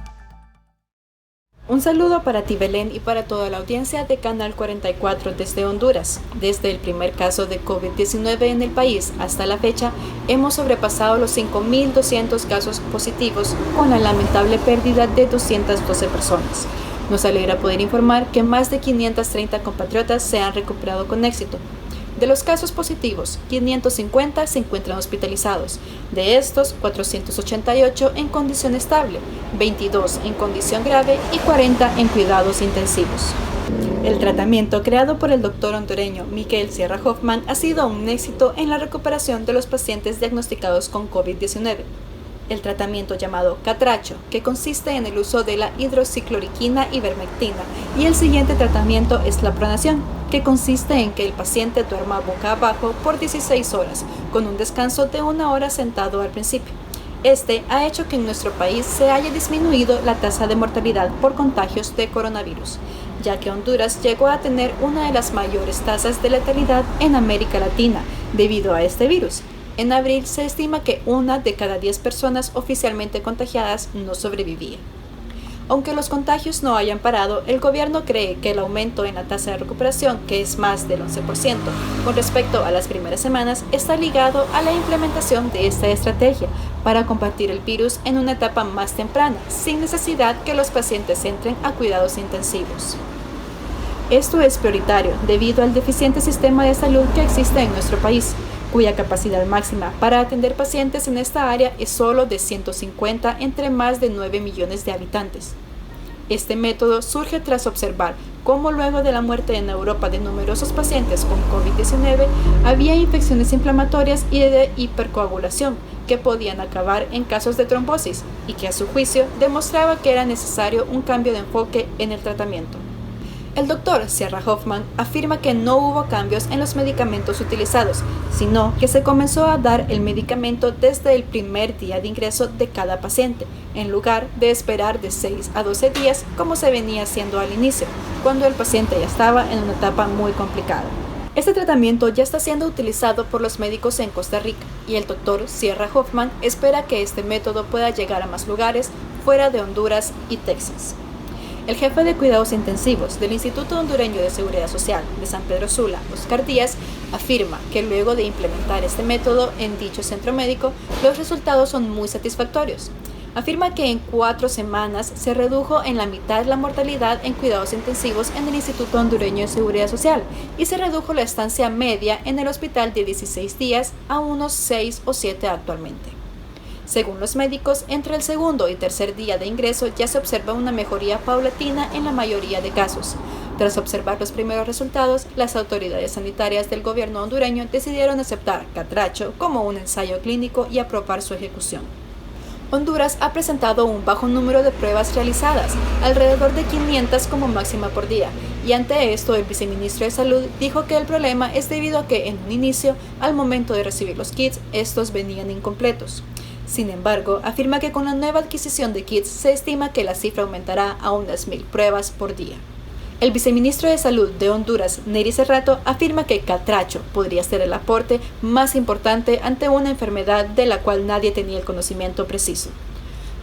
Un saludo para ti, Belén, y para toda la audiencia de Canal 44 desde Honduras. Desde el primer caso de COVID-19 en el país hasta la fecha, hemos sobrepasado los 5.200 casos positivos, con la lamentable pérdida de 212 personas. Nos alegra poder informar que más de 530 compatriotas se han recuperado con éxito. De los casos positivos, 550 se encuentran hospitalizados. De estos, 488 en condición estable, 22 en condición grave y 40 en cuidados intensivos. El tratamiento creado por el doctor hondureño Miguel Sierra Hoffman ha sido un éxito en la recuperación de los pacientes diagnosticados con COVID-19. el tratamiento llamado catracho, que consiste en el uso de la hidroxicloroquina y ivermectina, y el siguiente tratamiento es la pronación, que consiste en que el paciente duerma boca abajo por 16 horas, con un descanso de 1 hora sentado al principio. Este ha hecho que en nuestro país se haya disminuido la tasa de mortalidad por contagios de coronavirus, ya que Honduras llegó a tener una de las mayores tasas de letalidad en América Latina debido a este virus. En abril se estima que 1 de cada 10 personas oficialmente contagiadas no sobrevivía. Aunque los contagios no hayan parado, el gobierno cree que el aumento en la tasa de recuperación, que es más del 11% con respecto a las primeras semanas, está ligado a la implementación de esta estrategia para combatir el virus en una etapa más temprana, sin necesidad que los pacientes entren a cuidados intensivos. Esto es prioritario debido al deficiente sistema de salud que existe en nuestro país, cuya capacidad máxima para atender pacientes en esta área es solo de 150 entre más de 9 millones de habitantes. Este método surge tras observar cómo luego de la muerte en Europa de numerosos pacientes con COVID-19 había infecciones inflamatorias y de hipercoagulación que podían acabar en casos de trombosis y que a su juicio demostraba que era necesario un cambio de enfoque en el tratamiento. El doctor Sierra Hoffman afirma que no hubo cambios en los medicamentos utilizados, sino que se comenzó a dar el medicamento desde el primer día de ingreso de cada paciente, en lugar de esperar de 6 a 12 días como se venía haciendo al inicio, cuando el paciente ya estaba en una etapa muy complicada. Este tratamiento ya está siendo utilizado por los médicos en Costa Rica y el doctor Sierra Hoffman espera que este método pueda llegar a más lugares fuera de Honduras y Texas. El jefe de cuidados intensivos del Instituto Hondureño de Seguridad Social de San Pedro Sula, Oscar Díaz, afirma que luego de implementar este método en dicho centro médico, los resultados son muy satisfactorios. Afirma que en 4 semanas se redujo en la mitad la mortalidad en cuidados intensivos en el Instituto Hondureño de Seguridad Social y se redujo la estancia media en el hospital de 16 días a unos 6 o 7 actualmente. Según los médicos, entre el segundo y tercer día de ingreso ya se observa una mejoría paulatina en la mayoría de casos. Tras observar los primeros resultados, las autoridades sanitarias del gobierno hondureño decidieron aceptar catracho como un ensayo clínico y aprobar su ejecución. Honduras ha presentado un bajo número de pruebas realizadas, alrededor de 500 como máxima por día, y ante esto el viceministro de Salud dijo que el problema es debido a que en un inicio, al momento de recibir los kits, estos venían incompletos. Sin embargo, afirma que con la nueva adquisición de kits se estima que la cifra aumentará a unas 1000 pruebas por día. El viceministro de Salud de Honduras, Neri Cerrato, afirma que catracho podría ser el aporte más importante ante una enfermedad de la cual nadie tenía el conocimiento preciso.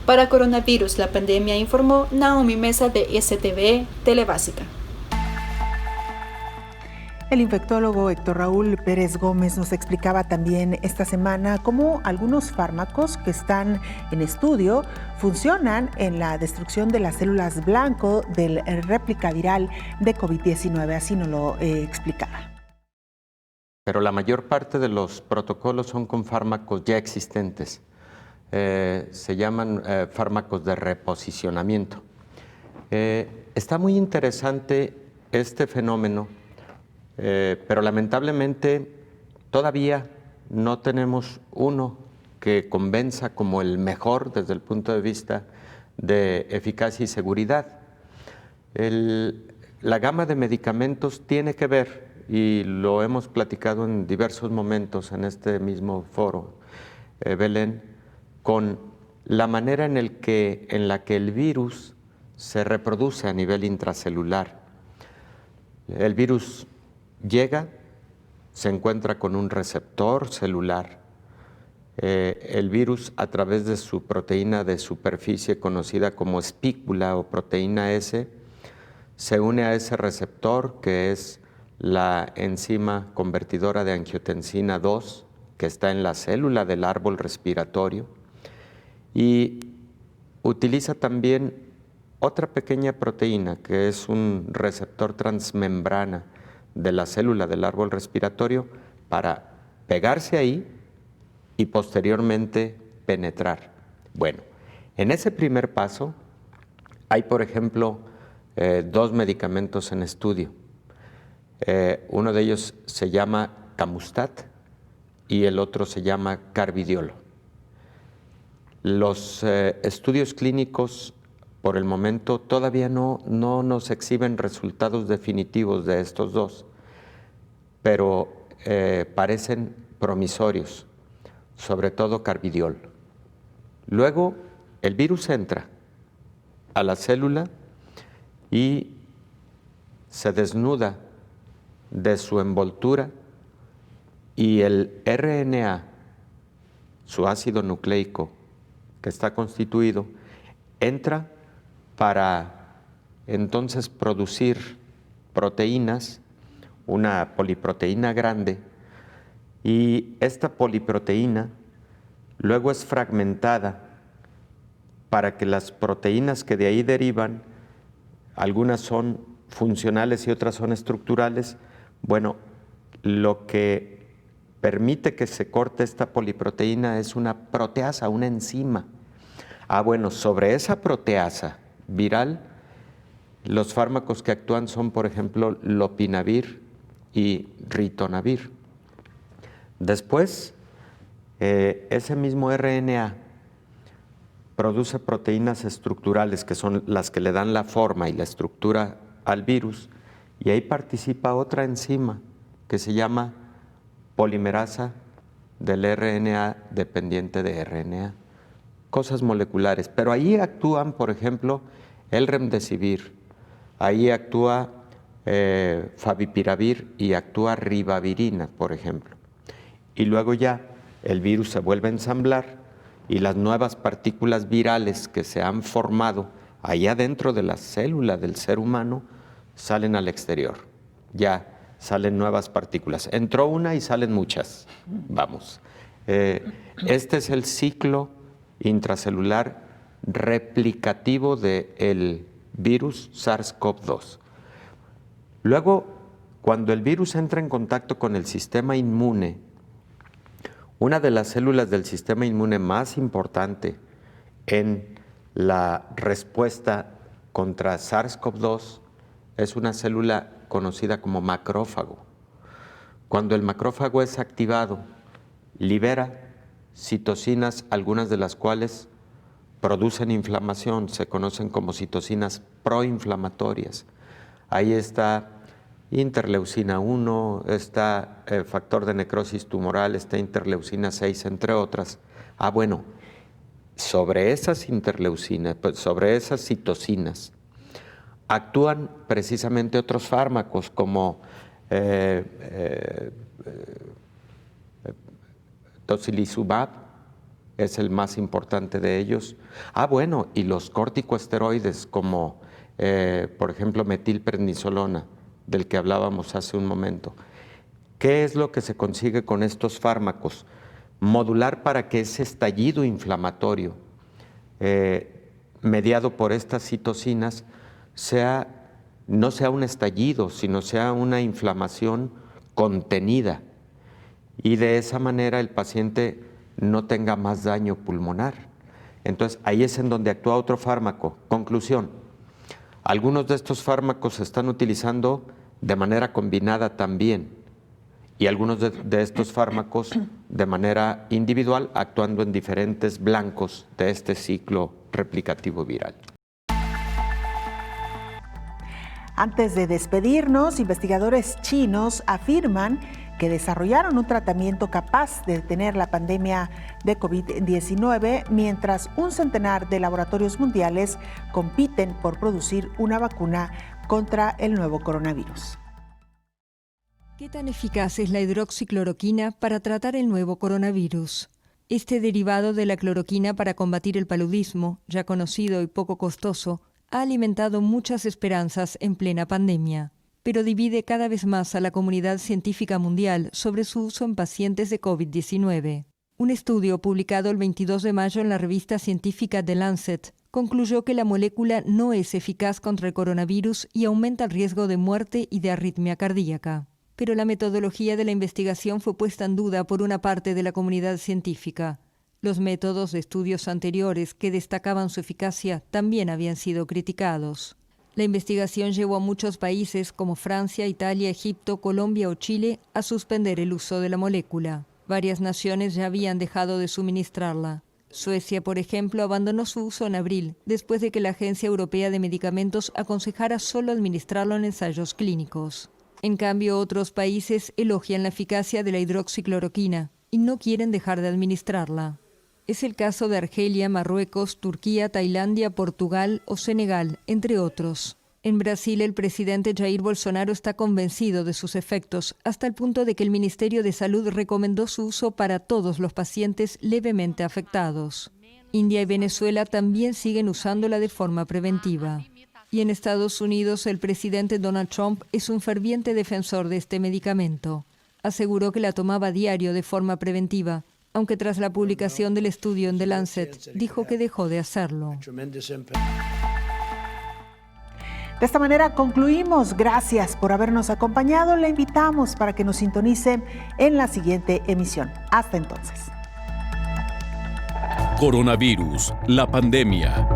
Para Coronavirus, la pandemia, informó Naomi Mesa de STVE Telebásica. El infectólogo Héctor Raúl Pérez Gómez nos explicaba también esta semana cómo algunos fármacos que están en estudio funcionan en la destrucción de las células blanco del réplica viral de COVID-19. Así nos lo explicaba. Pero la mayor parte de los protocolos son con fármacos ya existentes. Se llaman fármacos de reposicionamiento. Está muy interesante este fenómeno. Pero lamentablemente todavía no tenemos uno que convenza como el mejor desde el punto de vista de eficacia y seguridad. La gama de medicamentos tiene que ver, y lo hemos platicado en diversos momentos en este mismo foro, Belén, con la manera en la que el virus se reproduce a nivel intracelular. El virus llega, se encuentra con un receptor celular. El virus, a través de su proteína de superficie conocida como espícula o proteína S, se une a ese receptor que es la enzima convertidora de angiotensina 2, que está en la célula del árbol respiratorio, y utiliza también otra pequeña proteína que es un receptor transmembrana de la célula del árbol respiratorio para pegarse ahí y posteriormente penetrar. Bueno, en ese primer paso hay, por ejemplo, 2 medicamentos en estudio. Uno de ellos se llama Camustat y el otro se llama Carbidiol. Los estudios clínicos por el momento todavía no nos exhiben resultados definitivos de estos dos, pero parecen promisorios, sobre todo carbidiol. Luego el virus entra a la célula y se desnuda de su envoltura y el RNA, su ácido nucleico que está constituido, entra para entonces producir proteínas, una poliproteína grande, y esta poliproteína luego es fragmentada para que las proteínas que de ahí derivan, algunas son funcionales y otras son estructurales. Bueno, lo que permite que se corte esta poliproteína es una proteasa, una enzima. Bueno, sobre esa proteasa viral, los fármacos que actúan son, por ejemplo, lopinavir y ritonavir. Después, ese mismo RNA produce proteínas estructurales, que son las que le dan la forma y la estructura al virus, y ahí participa otra enzima que se llama polimerasa del RNA dependiente de RNA. Cosas moleculares, pero ahí actúan, por ejemplo, el remdesivir, ahí actúa favipiravir y actúa ribavirina, por ejemplo. Y luego ya el virus se vuelve a ensamblar y las nuevas partículas virales que se han formado allá dentro de la célula del ser humano salen al exterior. Ya salen nuevas partículas. Entró una y salen muchas. Vamos. Este es el ciclo intracelular replicativo del virus SARS-CoV-2. Luego, cuando el virus entra en contacto con el sistema inmune, una de las células del sistema inmune más importante en la respuesta contra SARS-CoV-2 es una célula conocida como macrófago. Cuando el macrófago es activado, libera citocinas, algunas de las cuales producen inflamación, se conocen como citocinas proinflamatorias. Ahí está interleucina 1, está factor de necrosis tumoral, está interleucina 6, entre otras. Bueno, sobre esas interleucinas, sobre esas citocinas, actúan precisamente otros fármacos como tocilizumab, es el más importante de ellos. Bueno, y los corticosteroides como, por ejemplo, metilprednisolona, del que hablábamos hace un momento. ¿Qué es lo que se consigue con estos fármacos? Modular para que ese estallido inflamatorio mediado por estas citocinas no sea un estallido, sino sea una inflamación contenida, y de esa manera el paciente no tenga más daño pulmonar. Entonces, ahí es en donde actúa otro fármaco. Conclusión, algunos de estos fármacos se están utilizando de manera combinada también, y algunos de estos fármacos de manera individual, actuando en diferentes blancos de este ciclo replicativo viral. Antes de despedirnos, investigadores chinos afirman que desarrollaron un tratamiento capaz de detener la pandemia de COVID-19, mientras un centenar de laboratorios mundiales compiten por producir una vacuna contra el nuevo coronavirus. ¿Qué tan eficaz es la hidroxicloroquina para tratar el nuevo coronavirus? Este derivado de la cloroquina para combatir el paludismo, ya conocido y poco costoso, ha alimentado muchas esperanzas en plena pandemia, pero divide cada vez más a la comunidad científica mundial sobre su uso en pacientes de COVID-19. Un estudio publicado el 22 de mayo en la revista científica The Lancet concluyó que la molécula no es eficaz contra el coronavirus y aumenta el riesgo de muerte y de arritmia cardíaca. Pero la metodología de la investigación fue puesta en duda por una parte de la comunidad científica. Los métodos de estudios anteriores que destacaban su eficacia también habían sido criticados. La investigación llevó a muchos países como Francia, Italia, Egipto, Colombia o Chile a suspender el uso de la molécula. Varias naciones ya habían dejado de suministrarla. Suecia, por ejemplo, abandonó su uso en abril, después de que la Agencia Europea de Medicamentos aconsejara solo administrarlo en ensayos clínicos. En cambio, otros países elogian la eficacia de la hidroxicloroquina y no quieren dejar de administrarla. Es el caso de Argelia, Marruecos, Turquía, Tailandia, Portugal o Senegal, entre otros. En Brasil, el presidente Jair Bolsonaro está convencido de sus efectos, hasta el punto de que el Ministerio de Salud recomendó su uso para todos los pacientes levemente afectados. India y Venezuela también siguen usándola de forma preventiva. Y en Estados Unidos, el presidente Donald Trump es un ferviente defensor de este medicamento. Aseguró que la tomaba a diario de forma preventiva, aunque tras la publicación del estudio en The Lancet, dijo que dejó de hacerlo. De esta manera concluimos. Gracias por habernos acompañado. Le invitamos para que nos sintonice en la siguiente emisión. Hasta entonces. Coronavirus, la pandemia.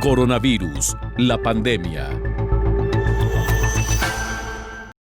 Coronavirus, la pandemia.